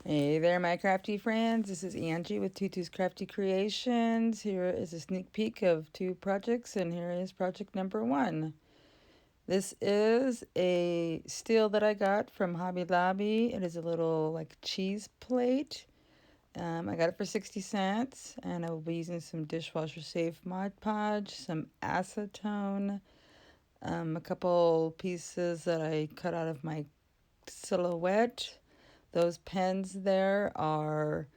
Hey there, my crafty friends. This is Angie with Tutu's Crafty Creations. Here is a sneak peek of two projects, and here is project number one. This is a steel that I got from Hobby Lobby. It is a little like cheese plate. I got it for 60 cents, and I will be using some dishwasher safe Mod Podge, some acetone, a couple pieces that I cut out of my silhouette. Those pens there are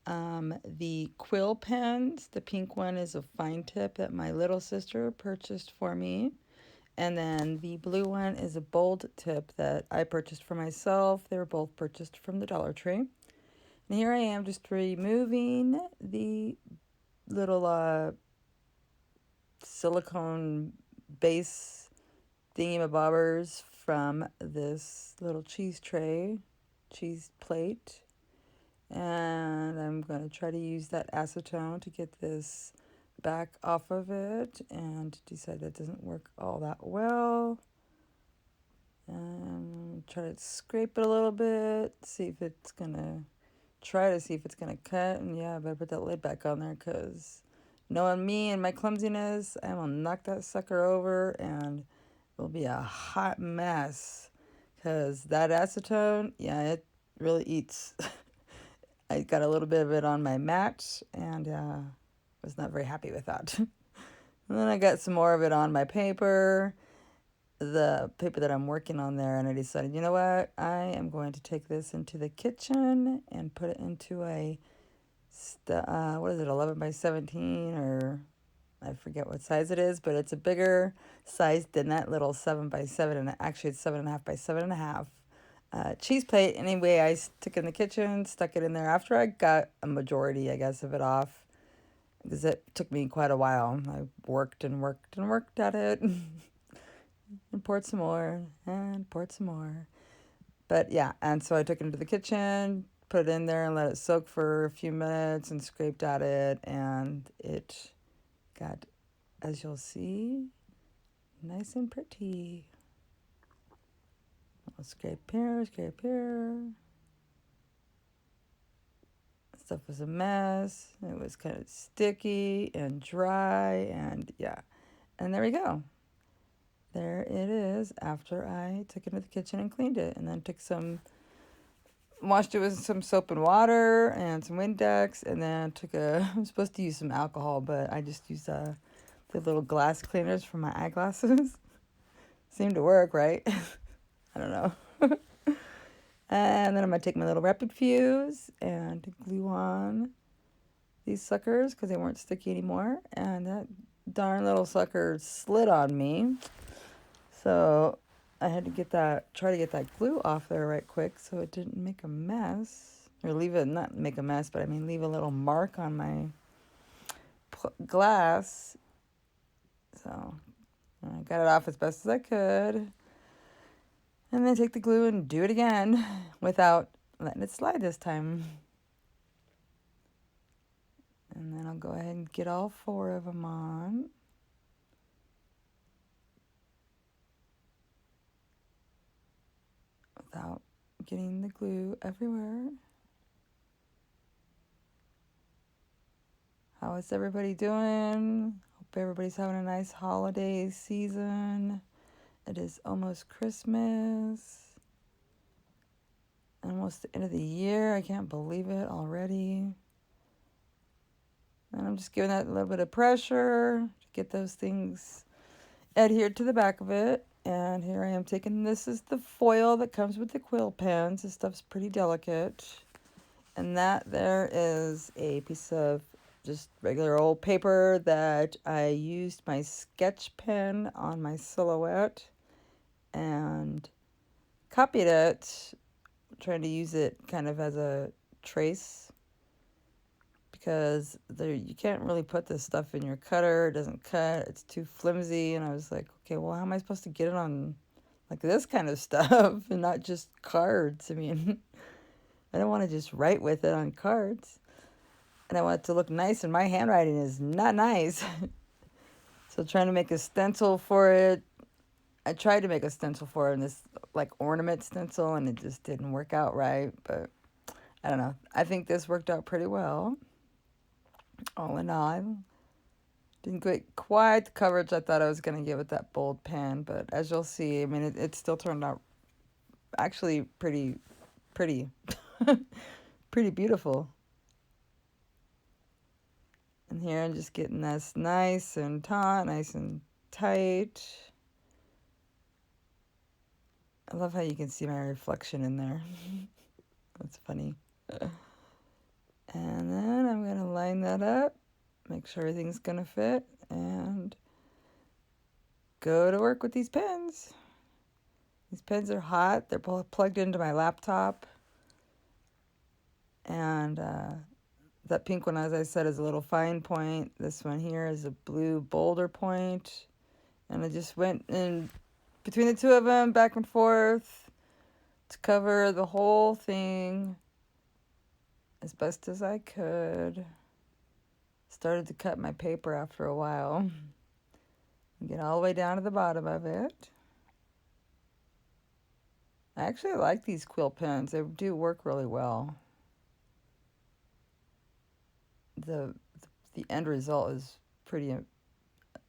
the quill pens. The pink one is a fine tip that my little sister purchased for me. And then the blue one is a bold tip that I purchased for myself. They were both purchased from the Dollar Tree. And here I am just removing the little silicone base thingamabobbers from this little cheese tray, cheese plate. And I'm going to try to use that acetone to get this back off of it, and decide that doesn't work all that well. And try to scrape it a little bit, see if it's going to cut. And yeah, I better put that lid back on there, because knowing me and my clumsiness, I will knock that sucker over and it'll be a hot mess, because that acetone, yeah, it really eats. I got a little bit of it on my mat, and was not very happy with that. And then I got some more of it on my paper, the paper that I'm working on there, and I decided, you know what? I am going to take this into the kitchen and put it into a, what is it, 11 by 17, or I forget what size it is, but it's a bigger size than that little 7 by 7, and actually it's 7.5 by 7.5. Cheese plate. Anyway, I took it in the kitchen, stuck it in there after I got a majority, I guess, of it off, because it took me quite a while. I worked and worked and worked at it and poured some more and poured some more. But yeah, and so I took it into the kitchen, put it in there, and let it soak for a few minutes, and scraped at it, and it got, as you'll see, nice and pretty. I'll scrape here, scrape here. Stuff was a mess. It was kind of sticky and dry, and yeah. And there we go. There it is after I took it into the kitchen and cleaned it, and then washed it with some soap and water and some Windex, and then I'm supposed to use some alcohol, but I just used the little glass cleaners for my eyeglasses. Seemed to work, right? I don't know. And then I'm going to take my little rapid fuse and glue on these suckers, because they weren't sticky anymore. And that darn little sucker slid on me. So I had to try to get that glue off there right quick, so it didn't make a mess. Or not make a mess, but I mean leave a little mark on my glass. So I got it off as best as I could. And then take the glue and do it again without letting it slide this time. And then I'll go ahead and get all 4 of them on. Without getting the glue everywhere. How is everybody doing? Hope everybody's having a nice holiday season. It is almost Christmas. Almost the end of the year. I can't believe it already. And I'm just giving that a little bit of pressure to get those things adhered to the back of it. And here I am this is the foil that comes with the quill pens. This stuff's pretty delicate. And that there is a piece of just regular old paper that I used my sketch pen on my silhouette and copied it, trying to use it kind of as a trace, because you can't really put this stuff in your cutter. It doesn't cut. It's too flimsy. And I was like, okay, well, how am I supposed to get it on like this kind of stuff and not just cards? I mean, I don't want to just write with it on cards. And I want it to look nice, and my handwriting is not nice. So trying to make a stencil for it. I tried to make a stencil for it in this like ornament stencil, and it just didn't work out right. But I don't know. I think this worked out pretty well. All in all, didn't get quite the coverage I thought I was going to get with that bold pen, but as you'll see, I mean, it still turned out actually pretty, pretty beautiful. And here I'm just getting this nice and taut, nice and tight. I love how you can see my reflection in there. That's funny. And then I'm going to line that up, make sure everything's going to fit, and go to work with these pens. These pens are hot. They're both plugged into my laptop. And that pink one, as I said, is a little fine point. This one here is a blue boulder point. And I just went in between the two of them, back and forth, to cover the whole thing as best as I could. Started to cut my paper after a while. Get all the way down to the bottom of it. I actually like these quill pens. They do work really well. The end result is pretty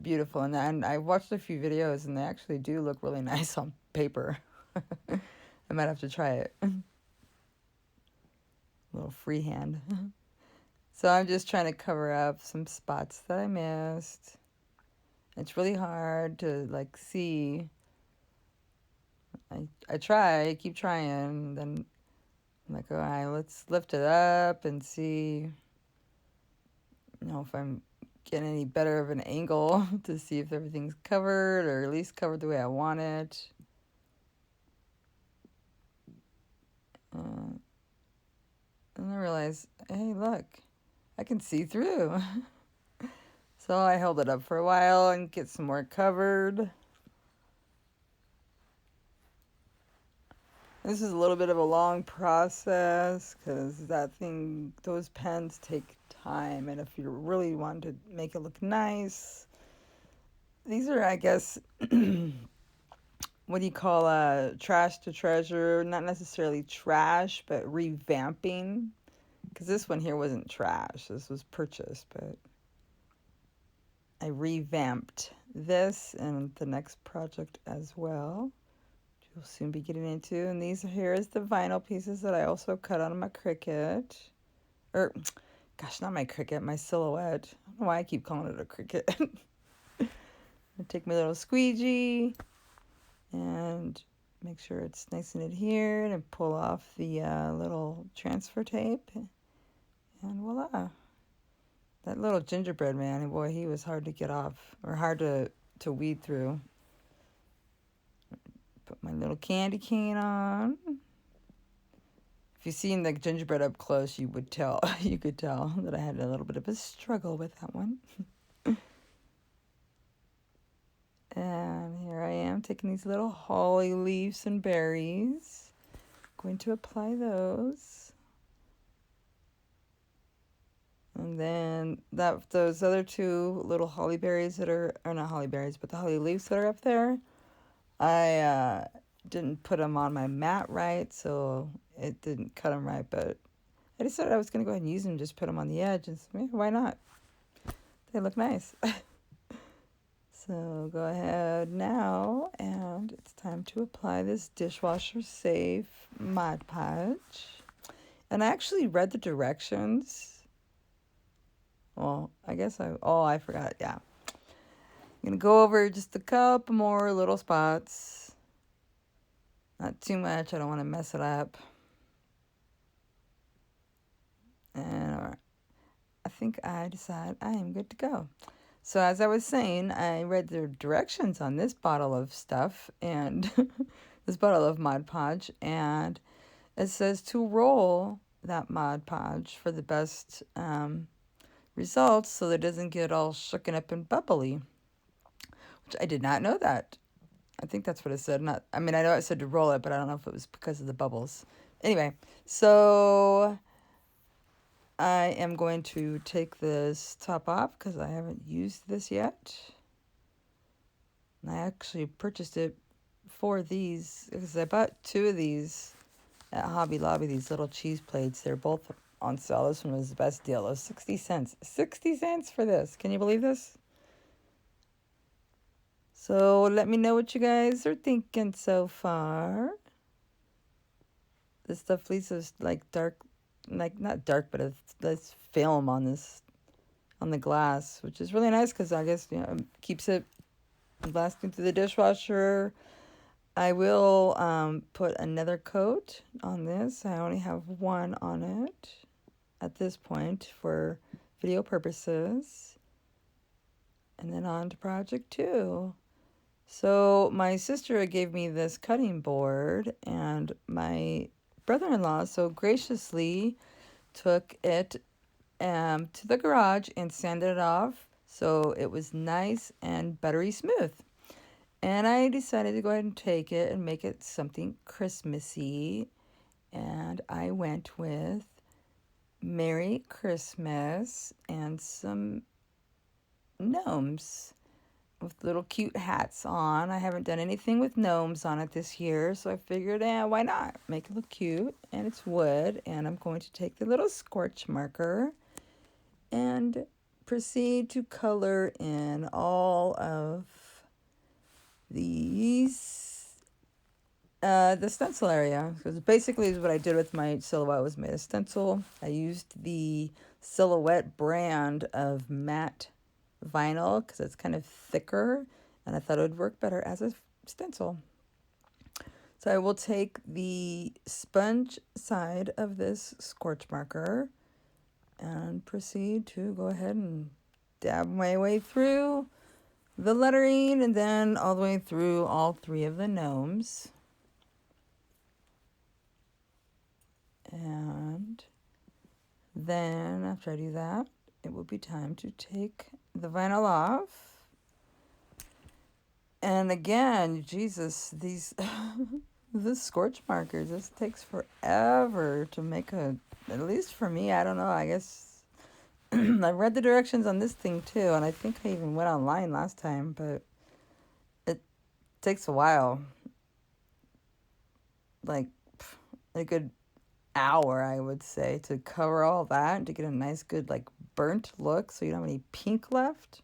beautiful, and I watched a few videos, and they actually do look really nice on paper. I might have to try it. A little freehand. So I'm just trying to cover up some spots that I missed. It's really hard to like see. I try, I keep trying, then I'm like, all right, let's lift it up and see, if I'm getting any better of an angle to see if everything's covered, or at least covered the way I want it. And I realized, hey, look, I can see through. So I held it up for a while and get some more covered. This is a little bit of a long process because those pens take time. And if you really want to make it look nice, these are, I guess, what do you call trash to treasure? Not necessarily trash, but revamping. Because this one here wasn't trash. This was purchased, but I revamped this and the next project as well. You'll soon be getting into. And these here is the vinyl pieces that I also cut on my Cricut. Gosh, not my Cricut, my Silhouette. I don't know why I keep calling it a Cricut. I take my little squeegee and make sure it's nice and adhered and pull off the little transfer tape. And voila. That little gingerbread man, boy, he was hard to get off, or hard to weed through. Put my little candy cane on. If you've seen the gingerbread up close, you could tell that I had a little bit of a struggle with that one. And here I am taking these little holly leaves and berries. Going to apply those. And then those other two little holly berries that are not holly berries, but the holly leaves that are up there, I didn't put them on my mat right, so it didn't cut them right, but I decided I was going to go ahead and use them, just put them on the edge, and why not? They look nice. So go ahead now, and it's time to apply this dishwasher safe Mod Podge. And I actually read the directions. Well, I guess I forgot, yeah. I'm going to go over just a couple more little spots. Not too much, I don't want to mess it up. And all right, I think I decide I am good to go. So as I was saying, I read the directions on this bottle of stuff, and this bottle of Mod Podge, and it says to roll that Mod Podge for the best results so that it doesn't get all shooken up and bubbly, which I did not know that. I think that's what it said. I know it said to roll it, but I don't know if it was because of the bubbles. Anyway, so I am going to take this top off because I haven't used this yet. And I actually purchased it for these because I bought two of these at Hobby Lobby, these little cheese plates. They're both on sale. This one was the best deal. It was 60 cents. 60 cents for this. Can you believe this? So let me know what you guys are thinking so far. This stuff leaves us like dark, like not dark, but it's film on the glass, which is really nice because I guess it keeps it lasting through the dishwasher. I will put another coat on this. I only have one on it at this point for video purposes. And then on to project 2. So my sister gave me this cutting board, and my brother-in-law so graciously took it to the garage and sanded it off so it was nice and buttery smooth. And I decided to go ahead and take it and make it something Christmassy. And I went with Merry Christmas and some gnomes with little cute hats on. I haven't done anything with gnomes on it this year, so I figured, why not? Make it look cute. And it's wood, and I'm going to take the little scorch marker and proceed to color in all of these, the stencil area. Because basically what I did with my silhouette was made a stencil. I used the Silhouette brand of matte vinyl because it's kind of thicker, and I thought it would work better as a stencil. So I will take the sponge side of this scorch marker and proceed to go ahead and dab my way through the lettering and then all the way through all 3 of the gnomes. And then after I do that, it will be time to take the vinyl off. And again, Jesus, these the scorch markers, this takes forever to make at least for me, I don't know, I guess I read the directions on this thing too, and I think I even went online last time, but it takes a while. Like a good hour, I would say, to cover all that and to get a nice good like burnt look so you don't have any pink left.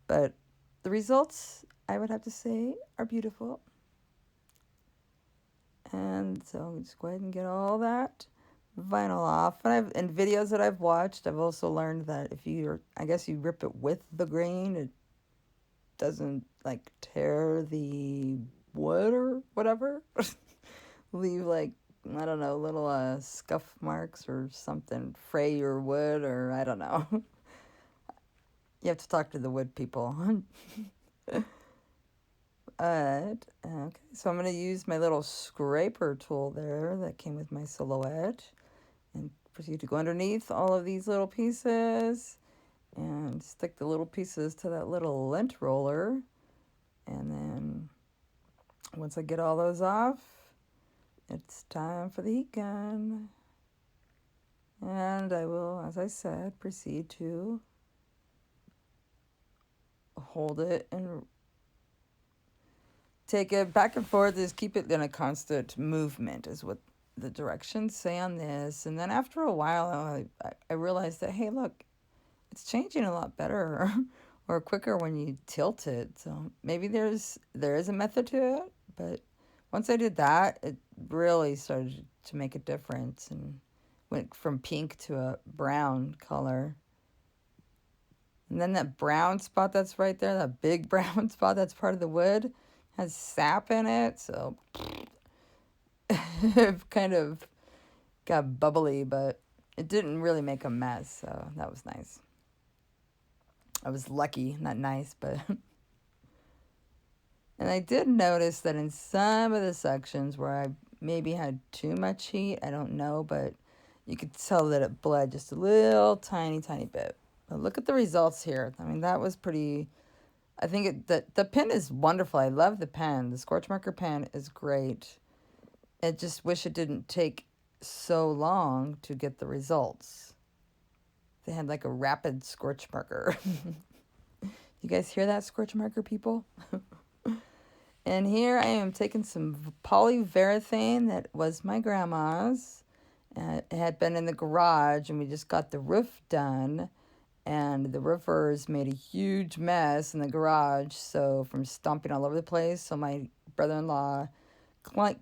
But the results, I would have to say, are beautiful. And so just go ahead and get all that vinyl off. And in videos that I've watched, I've also learned that if you rip it with the grain, it doesn't like tear the wood or whatever. Leave like, I don't know, little scuff marks or something, fray your wood, or I don't know. You have to talk to the wood people. Okay, so I'm going to use my little scraper tool there that came with my silhouette and proceed to go underneath all of these little pieces and stick the little pieces to that little lint roller. And then once I get all those off, it's time for the heat gun. And I will, as I said, proceed to hold it and take it back and forth. Just keep it in a constant movement is what the directions say on this. And then after a while, I realized that, hey, look, it's changing a lot better or quicker when you tilt it. So maybe there is a method to it, but once I did that, it really started to make a difference and went from pink to a brown color. And then that brown spot that's right there, that big brown spot that's part of the wood, has sap in it, so it kind of got bubbly, but it didn't really make a mess, so that was nice. I was lucky, not nice, but... And I did notice that in some of the sections where I maybe had too much heat, I don't know, but you could tell that it bled just a little tiny bit. But look at the results here. I mean, that was pretty... I think the pen is wonderful. I love the pen. The scorch marker pen is great. I just wish it didn't take so long to get the results. They had like a rapid scorch marker. You guys hear that, scorch marker people? And here I am taking some polyurethane that was my grandma's. It had been in the garage, and we just got the roof done. And the roofers made a huge mess in the garage, so from stomping all over the place. So my brother-in-law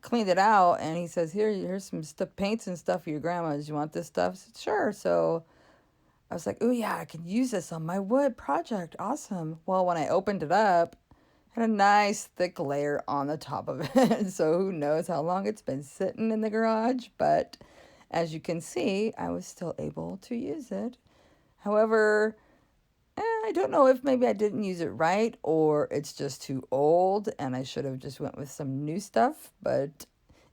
cleaned it out, and he says, here's some paints and stuff for your grandma's. You want this stuff? I said, sure. So I was like, oh yeah, I can use this on my wood project. Awesome. Well, when I opened it up, it had a nice thick layer on the top of it. So who knows how long it's been sitting in the garage, but as you can see, I was still able to use it. However, I don't know if maybe I didn't use it right, or it's just too old and I should have just went with some new stuff, but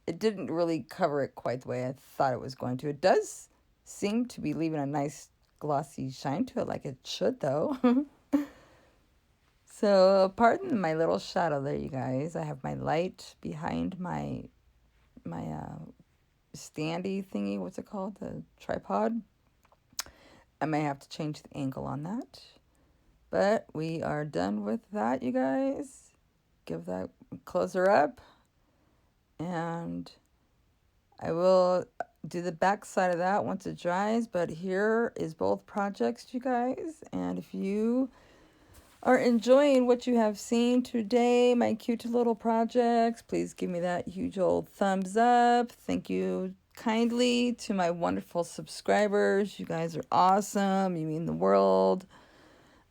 it didn't really cover it quite the way I thought it was going to. It does seem to be leaving a nice glossy shine to it, like it should though. So pardon my little shadow there, you guys. I have my light behind my standy thingy. What's it called? The tripod. I may have to change the angle on that. But we are done with that, you guys. Give that, close her up. And I will do the back side of that once it dries. But here is both projects, you guys. And if you are enjoying what you have seen today, my cute little projects, please give me that huge old thumbs up. Thank you kindly to my wonderful subscribers. You guys are awesome. You mean the world.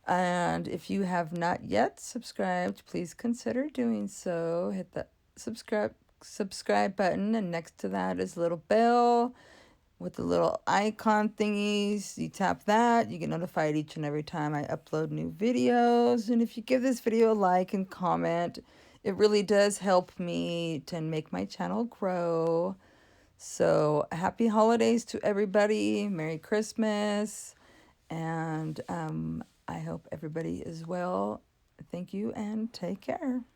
And if you have not yet subscribed, please consider doing so. Hit the subscribe button, and next to that is a little bell with the little icon thingies. You tap that, you get notified each and every time I upload new videos. And if you give this video a like and comment, it really does help me to make my channel grow. So happy holidays to everybody. Merry Christmas. And I hope everybody is well. Thank you and take care.